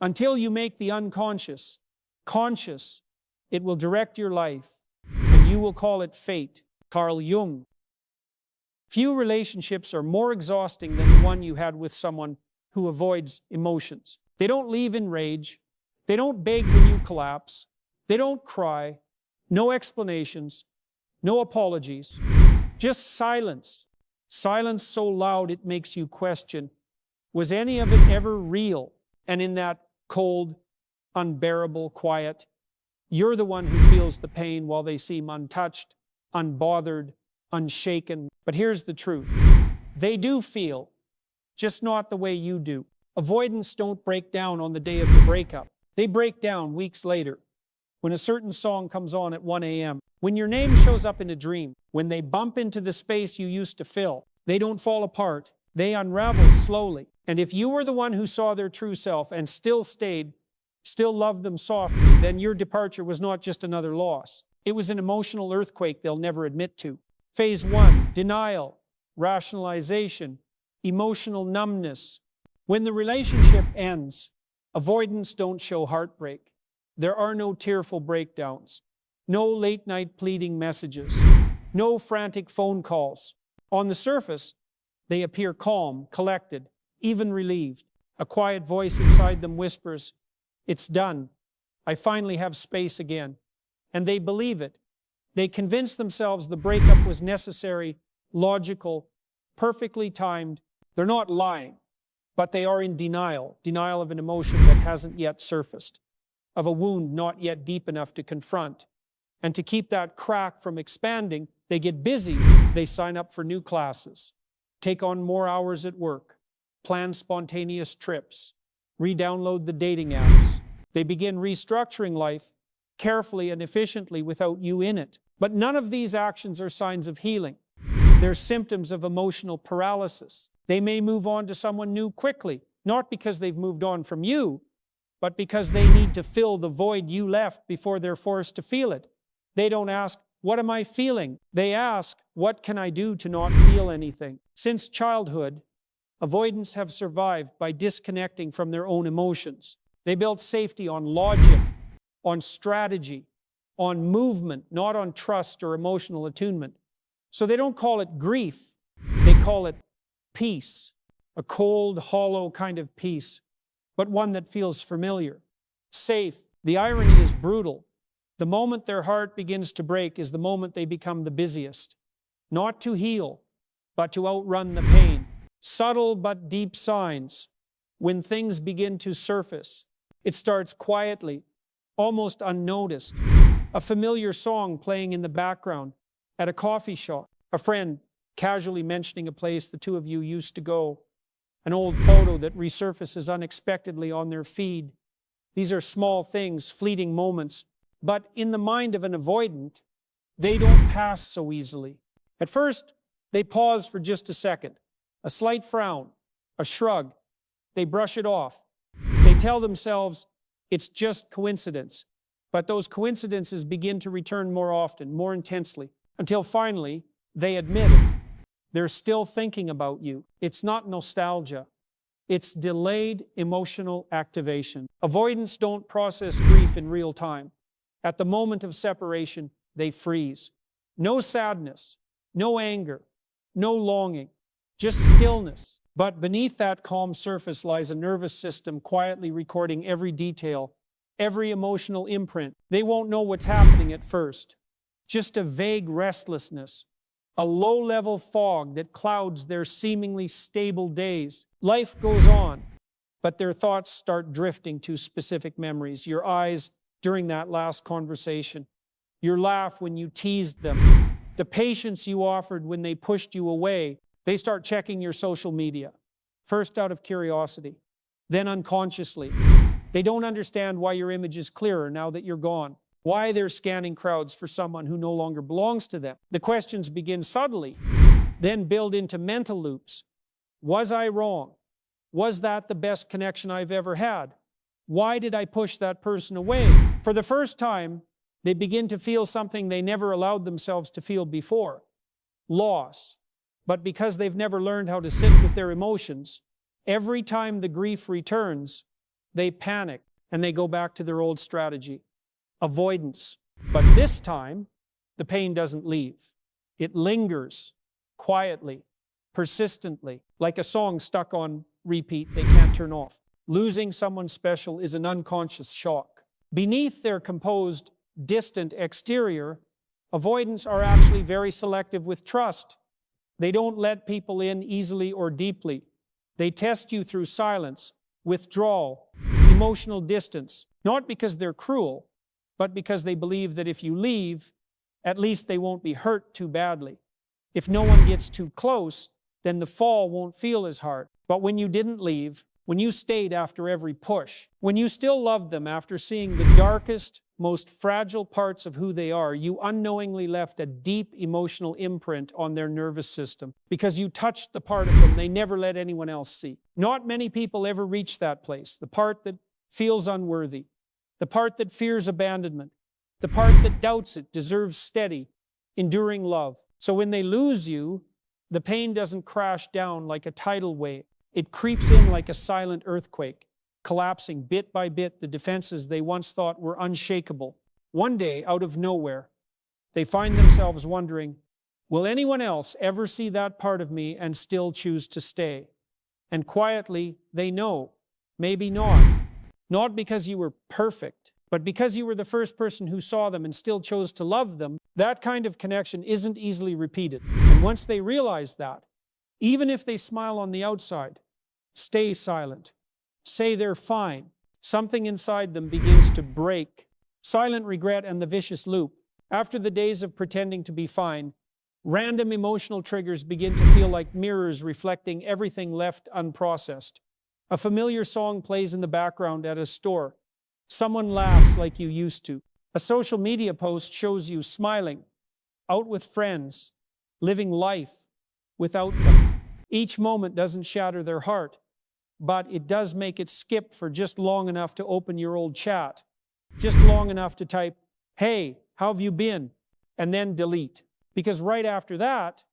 Until you make the unconscious conscious, it will direct your life, and you will call it fate. Carl Jung. Few relationships are more exhausting than the one you had with someone who avoids emotions. They don't leave in rage. They don't beg when you collapse. They don't cry. No explanations. No apologies. Just silence. Silence so loud it makes you question, was any of it ever real? And in that cold, unbearable quiet, you're the one who feels the pain while they seem untouched, unbothered, unshaken. But here's the truth. They do feel, just not the way you do. Avoidants don't break down on the day of the breakup. They break down weeks later, when a certain song comes on at 1 a.m., when your name shows up in a dream, when they bump into the space you used to fill. They don't fall apart. They unravel slowly. And if you were the one who saw their true self and still stayed, still loved them softly, then your departure was not just another loss. It was an emotional earthquake they'll never admit to. Phase 1, denial, rationalization, emotional numbness. When the relationship ends, avoidants don't show heartbreak. There are no tearful breakdowns, no late-night pleading messages, no frantic phone calls. On the surface, they appear calm, collected, even relieved. A quiet voice inside them whispers, "It's done. I finally have space again." And they believe it. They convince themselves the breakup was necessary, logical, perfectly timed. They're not lying, but they are in denial of an emotion that hasn't yet surfaced, of a wound not yet deep enough to confront. And to keep that crack from expanding, they get busy. They sign up for new classes, take on more hours at work, plan spontaneous trips, re-download the dating apps. They begin restructuring life carefully and efficiently without you in it. But none of these actions are signs of healing. They're symptoms of emotional paralysis. They may move on to someone new quickly, not because they've moved on from you, but because they need to fill the void you left before they're forced to feel it. They don't ask, "What am I feeling?" They ask, "What can I do to not feel anything?" Since childhood, avoidants have survived by disconnecting from their own emotions. They built safety on logic, on strategy, on movement, not on trust or emotional attunement. So they don't call it grief, they call it peace. A cold, hollow kind of peace, but one that feels familiar, safe. The irony is brutal. The moment their heart begins to break is the moment they become the busiest. Not to heal, but to outrun the pain. Subtle but deep signs. When things begin to surface, it starts quietly, almost unnoticed. A familiar song playing in the background at a coffee shop. A friend casually mentioning a place the two of you used to go. An old photo that resurfaces unexpectedly on their feed. These are small things, fleeting moments, but in the mind of an avoidant, they don't pass so easily. At first, they pause for just a second. A slight frown, a shrug. They brush it off. They tell themselves, it's just coincidence. But those coincidences begin to return more often, more intensely, until finally, they admit it. They're still thinking about you. It's not nostalgia. It's delayed emotional activation. Avoidants don't process grief in real time. At the moment of separation, they freeze. No sadness, no anger, no longing, just stillness. But beneath that calm surface lies a nervous system quietly recording every detail, every emotional imprint. They won't know what's happening at first. Just a vague restlessness, a low-level fog that clouds their seemingly stable days. Life goes on, but their thoughts start drifting to specific memories. Your eyes during that last conversation, your laugh when you teased them, the patience you offered when they pushed you away. They start checking your social media, first out of curiosity, then unconsciously. They don't understand why your image is clearer now that you're gone, why they're scanning crowds for someone who no longer belongs to them. The questions begin subtly, then build into mental loops. Was I wrong? Was that the best connection I've ever had? Why did I push that person away? For the first time, they begin to feel something they never allowed themselves to feel before: loss. But because they've never learned how to sit with their emotions, every time the grief returns, they panic, and they go back to their old strategy, avoidance. But this time, the pain doesn't leave. It lingers quietly, persistently, like a song stuck on repeat they can't turn off. Losing someone special is an unconscious shock. Beneath their composed, distant exterior, avoidants are actually very selective with trust. They don't let people in easily or deeply. They test you through silence, withdrawal, emotional distance, not because they're cruel, but because they believe that if you leave, at least they won't be hurt too badly. If no one gets too close, then the fall won't feel as hard. But when you didn't leave, when you stayed after every push, when you still loved them after seeing the darkest, most fragile parts of who they are, you unknowingly left a deep emotional imprint on their nervous system because you touched the part of them they never let anyone else see. Not many people ever reach that place, the part that feels unworthy, the part that fears abandonment, the part that doubts it deserves steady, enduring love. So when they lose you, the pain doesn't crash down like a tidal wave. It creeps in like a silent earthquake, collapsing bit by bit the defenses they once thought were unshakable. One day, out of nowhere, they find themselves wondering, will anyone else ever see that part of me and still choose to stay? And quietly, they know, maybe not. Not because you were perfect, but because you were the first person who saw them and still chose to love them. That kind of connection isn't easily repeated. And once they realize that, even if they smile on the outside, stay silent, say they're fine, something inside them begins to break. Silent regret and the vicious loop. After the days of pretending to be fine, random emotional triggers begin to feel like mirrors reflecting everything left unprocessed. A familiar song plays in the background at a store. Someone laughs like you used to. A social media post shows you smiling, out with friends, living life without them. Each moment doesn't shatter their heart, but it does make it skip for just long enough to open your old chat, just long enough to type, "Hey, how have you been?" and then delete. Because right after that,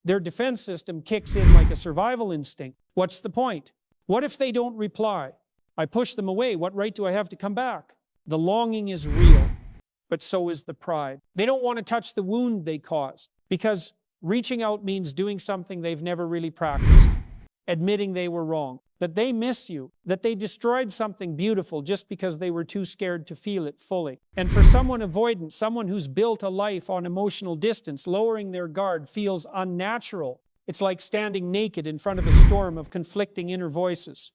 their defense system kicks in like a survival instinct. What's the point? What if they don't reply? I push them away. What right do I have to come back? The longing is real, but so is the pride. They don't want to touch the wound they caused, because reaching out means doing something they've never really practiced, admitting they were wrong, that they miss you, that they destroyed something beautiful just because they were too scared to feel it fully. And for someone avoidant, someone who's built a life on emotional distance, lowering their guard feels unnatural. It's like standing naked in front of a storm of conflicting inner voices.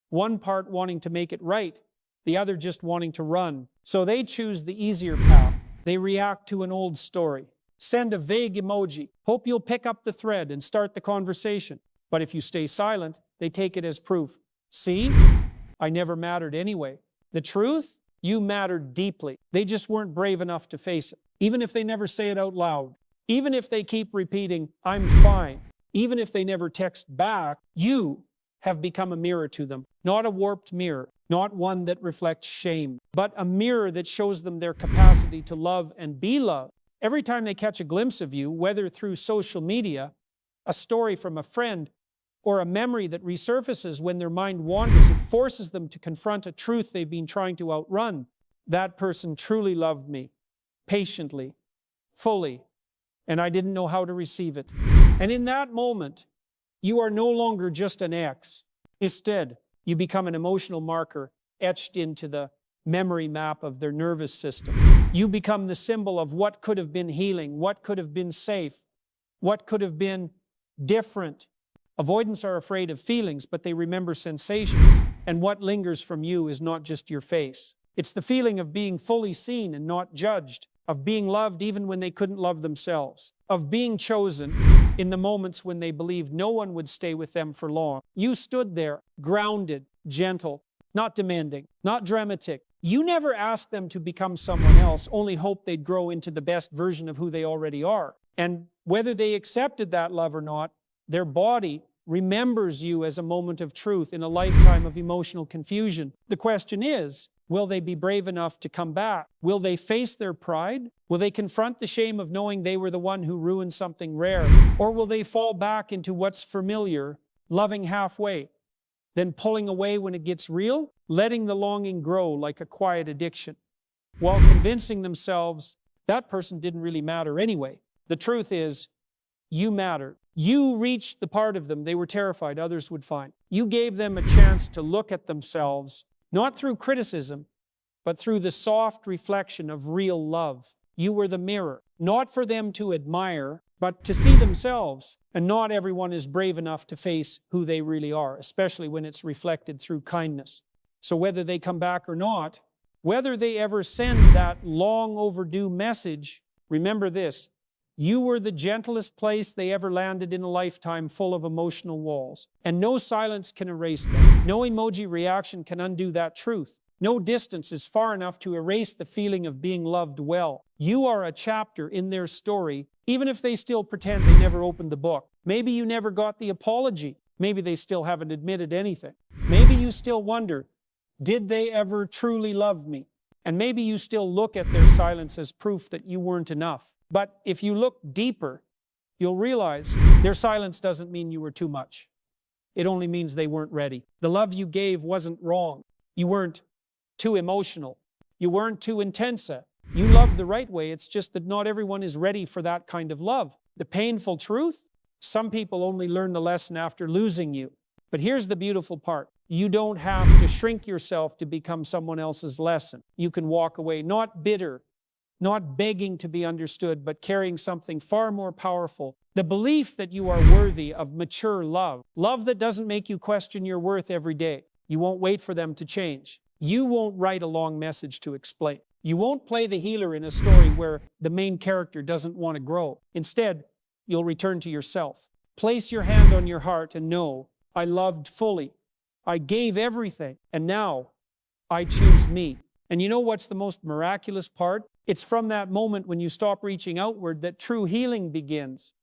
One part wanting to make it right, the other just wanting to run. So they choose the easier path. They react to an old story. Send a vague emoji. Hope you'll pick up the thread and start the conversation. But if you stay silent, they take it as proof. See? I never mattered anyway. The truth? You mattered deeply. They just weren't brave enough to face it. Even if they never say it out loud. Even if they keep repeating, "I'm fine." Even if they never text back, you have become a mirror to them. Not a warped mirror. Not one that reflects shame. But a mirror that shows them their capacity to love and be loved. Every time they catch a glimpse of you, whether through social media, a story from a friend, or a memory that resurfaces when their mind wanders, it forces them to confront a truth they've been trying to outrun. That person truly loved me, patiently, fully, and I didn't know how to receive it. And in that moment, you are no longer just an ex. Instead, you become an emotional marker etched into the memory map of their nervous system. You become the symbol of what could have been healing, what could have been safe, what could have been different. Avoidants are afraid of feelings, but they remember sensations. And what lingers from you is not just your face. It's the feeling of being fully seen and not judged, of being loved even when they couldn't love themselves, of being chosen in the moments when they believed no one would stay with them for long. You stood there, grounded, gentle, not demanding, not dramatic. You never asked them to become someone else, only hoped they'd grow into the best version of who they already are. And whether they accepted that love or not, their body remembers you as a moment of truth in a lifetime of emotional confusion. The question is, will they be brave enough to come back? Will they face their pride? Will they confront the shame of knowing they were the one who ruined something rare? Or will they fall back into what's familiar, loving halfway, then pulling away when it gets real, letting the longing grow like a quiet addiction, while convincing themselves that person didn't really matter anyway. The truth is, you mattered. You reached the part of them they were terrified others would find. You gave them a chance to look at themselves, not through criticism, but through the soft reflection of real love. You were the mirror, not for them to admire, but to see themselves. And not everyone is brave enough to face who they really are, especially when it's reflected through kindness. So whether they come back or not, whether they ever send that long overdue message, remember this: you were the gentlest place they ever landed in a lifetime full of emotional walls. And no silence can erase them. No emoji reaction can undo that truth. No distance is far enough to erase the feeling of being loved well. You are a chapter in their story, even if they still pretend they never opened the book. Maybe you never got the apology. Maybe they still haven't admitted anything. Maybe you still wonder, did they ever truly love me? And maybe you still look at their silence as proof that you weren't enough. But if you look deeper, you'll realize their silence doesn't mean you were too much. It only means they weren't ready. The love you gave wasn't wrong. You weren't too emotional. You weren't too intense. You loved the right way. It's just that not everyone is ready for that kind of love. The painful truth? Some people only learn the lesson after losing you. But here's the beautiful part. You don't have to shrink yourself to become someone else's lesson. You can walk away not bitter, not begging to be understood, but carrying something far more powerful. The belief that you are worthy of mature love. Love that doesn't make you question your worth every day. You won't wait for them to change. You won't write a long message to explain. You won't play the healer in a story where the main character doesn't want to grow. Instead, you'll return to yourself. Place your hand on your heart and know, I loved fully. I gave everything, and now I choose me. And you know what's the most miraculous part? It's from that moment when you stop reaching outward that true healing begins.